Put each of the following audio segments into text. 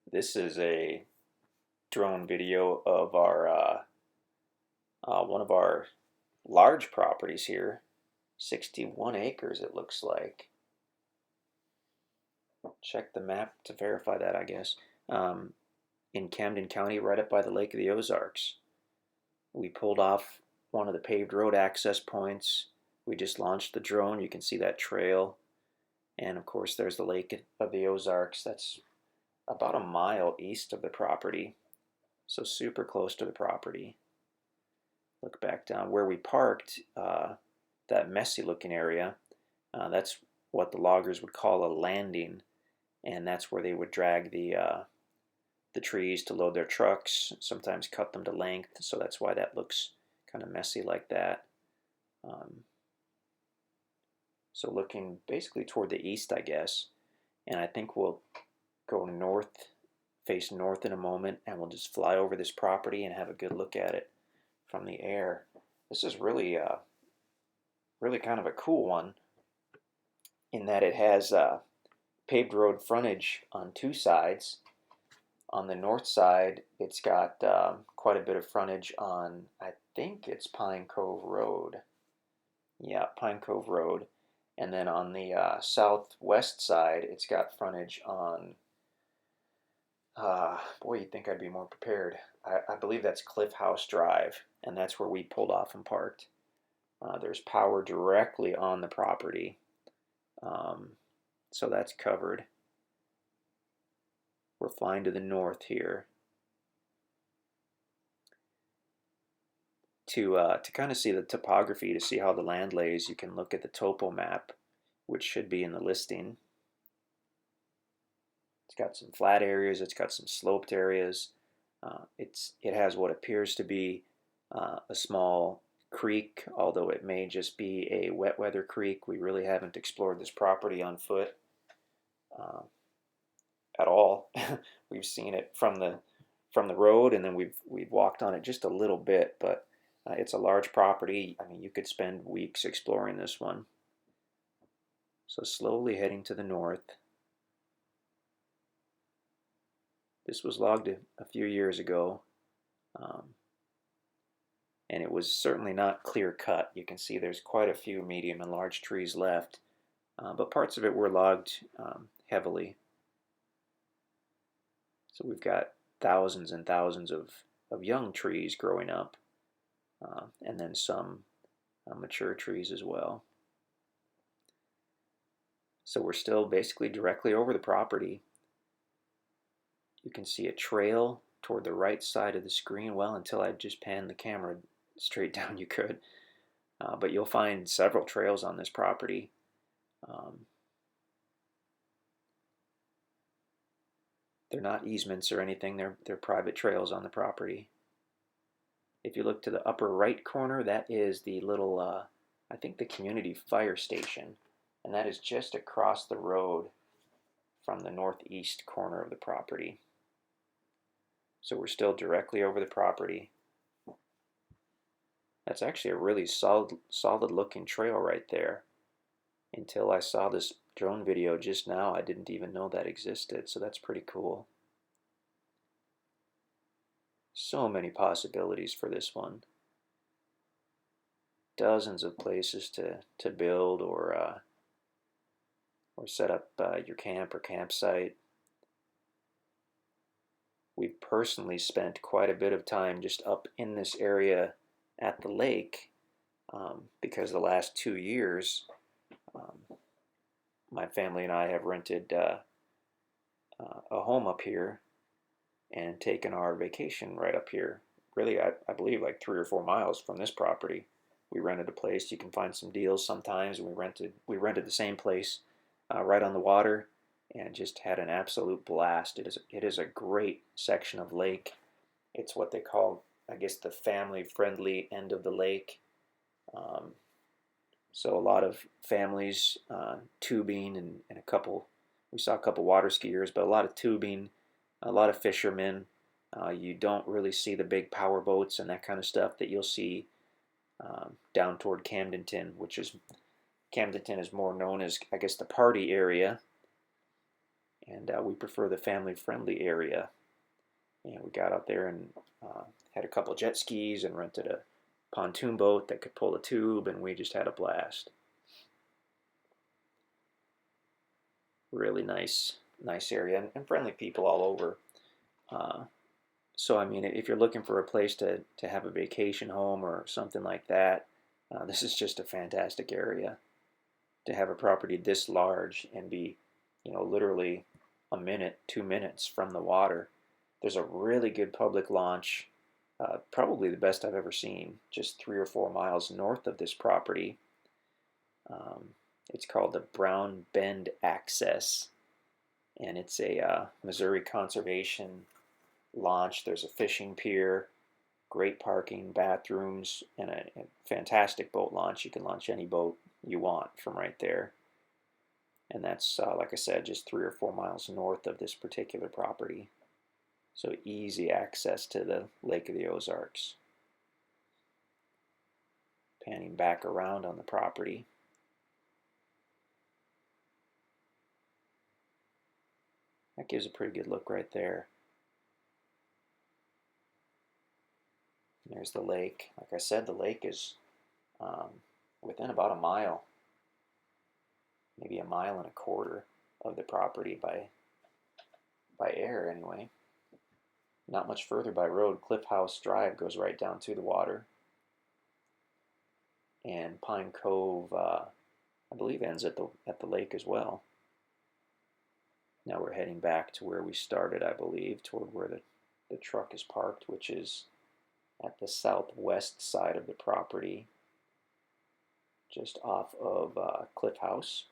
This is a drone video of our one of our large properties here, 61 acres it looks like. Check the map to verify that, I guess. Um, in Camden County, right up by the Lake of the Ozarks. We pulled off one of the paved road access points. We just launched the drone. You can see that trail. And of course, there's the Lake of the Ozarks. That's about a mile east of the property. So super close to the property. Look back down where we parked, that messy looking area. That's what the loggers would call a landing, and that's where they would drag the trees to load their trucks, sometimes cut them to length, so that's why that looks kind of messy like that. Um, so looking basically toward the east, I guess, and I think we'll go north, face north in a moment, and we'll just fly over this property and have a good look at it from the air. This is really kind of a cool one in that it has paved road frontage on two sides. On the north side, it's got quite a bit of frontage on, I think it's Pine Cove Road. Yeah, Pine Cove Road. And then on the southwest side, it's got frontage on, boy, you'd think I'd be more prepared. I believe that's Cliff House Drive, and that's where we pulled off and parked. There's power directly on the property, um, so that's covered. We're flying to the north here. To kind of see the topography, to see how the land lays, you can look at the topo map, which should be in the listing. It's got some flat areas, it's got some sloped areas. It has what appears to be a small creek, although it may just be a wet weather creek. We really haven't explored this property on foot uh, at all. We've seen it from the road, and then we've walked on it just a little bit, but it's a large property. I mean, you could spend weeks exploring this one. So slowly heading to the north. This was logged a few years ago, um, and it was certainly not clear cut. You can see there's quite a few medium and large trees left, but parts of it were logged heavily. So we've got thousands and thousands of young trees growing up, and then some mature trees as well. So we're still basically directly over the property. You can see a trail toward the right side of the screen. Well, until I just pan the camera straight down, you could. But you'll find several trails on this property. Um, they're not easements or anything. They're private trails on the property. If you look to the upper right corner, that is the little, I think the community fire station, and that is just across the road from the northeast corner of the property. So we're still directly over the property. That's actually a really solid looking trail right there. Until I saw this drone video just now, I didn't even know that existed, so that's pretty cool. So many possibilities for this one. Dozens of places to build or set up your camp or campsite. We've personally spent quite a bit of time just up in this area at the lake because the last 2 years my family and I have rented a home up here and taken our vacation right up here. Really, I believe like 3 or 4 miles from this property. We rented a place. You can find some deals sometimes. We rented the same place right on the water and just had an absolute blast. It is a great section of lake. It's what they call, I guess, the family-friendly end of the lake. Um, so a lot of families tubing and we saw a couple water skiers, but a lot of tubing, a lot of fishermen. You don't really see the big power boats and that kind of stuff that you'll see down toward Camdenton, Camdenton is more known as, I guess, the party area. and we prefer the family-friendly area. And we got out there and had a couple jet skis and rented a pontoon boat that could pull a tube, and we just had a blast. Really nice area, and friendly people all over. So I mean, if you're looking for a place to have a vacation home or something like that, this is just a fantastic area. To have a property this large and be, literally a minute, 2 minutes from the water. There's a really good public launch, probably the best I've ever seen, just 3 or 4 miles north of this property. It's called the Brown Bend Access, and it's a Missouri conservation launch. There's a fishing pier, great parking, bathrooms, and a fantastic boat launch. You can launch any boat you want from right there. And that's, like I said, just 3 or 4 miles north of this particular property. So easy access to the Lake of the Ozarks. Panning back around on the property. That gives a pretty good look right there. And there's the lake. Like I said, the lake is within about a mile, maybe 1.25 miles of the property by air anyway. Not much further by road. Cliff House Drive goes right down to the water. And Pine Cove, I believe, ends at the lake as well. Now we're heading back to where we started, I believe, toward where the truck is parked, which is at the southwest side of the property, just off of Cliff House.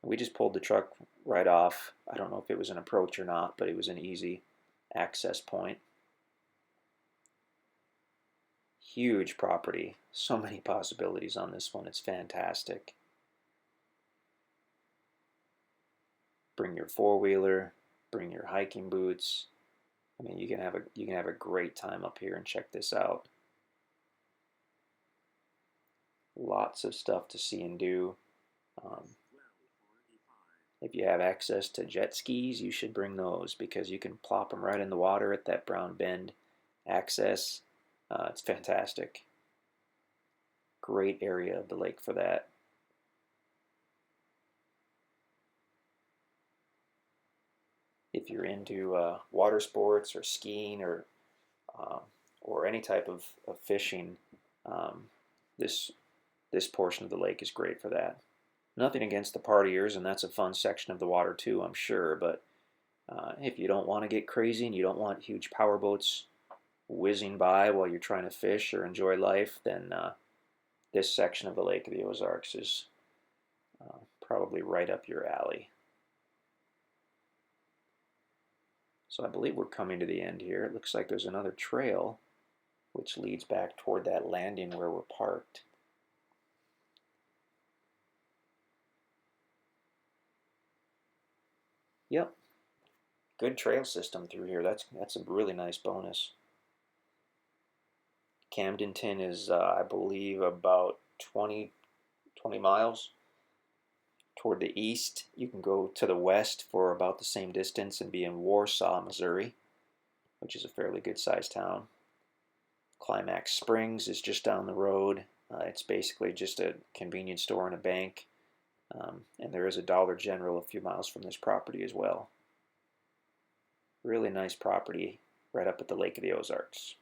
We just pulled the truck right off. I don't know if it was an approach or not, but it was an easy access point. Huge property. So many possibilities on this one. It's fantastic. Bring your four-wheeler, bring your hiking boots. I mean, you can have a great time up here and check this out. Lots of stuff to see and do. If you have access to jet skis, you should bring those because you can plop them right in the water at that Brown Bend access. It's fantastic. Great area of the lake for that. If you're into water sports or skiing or any type of fishing, this portion of the lake is great for that. Nothing against the partiers, and that's a fun section of the water too, I'm sure, but if you don't want to get crazy and you don't want huge power boats whizzing by while you're trying to fish or enjoy life, then this section of the Lake of the Ozarks is probably right up your alley. So I believe we're coming to the end here. It looks like there's another trail which leads back toward that landing where we're parked. Yep, good trail system through here. That's a really nice bonus. Camdenton is, I believe, about 20 miles toward the east. You can go to the west for about the same distance and be in Warsaw, Missouri, which is a fairly good-sized town. Climax Springs is just down the road. It's basically just a convenience store and a bank. And there is a Dollar General a few miles from this property as well. Really nice property right up at the Lake of the Ozarks.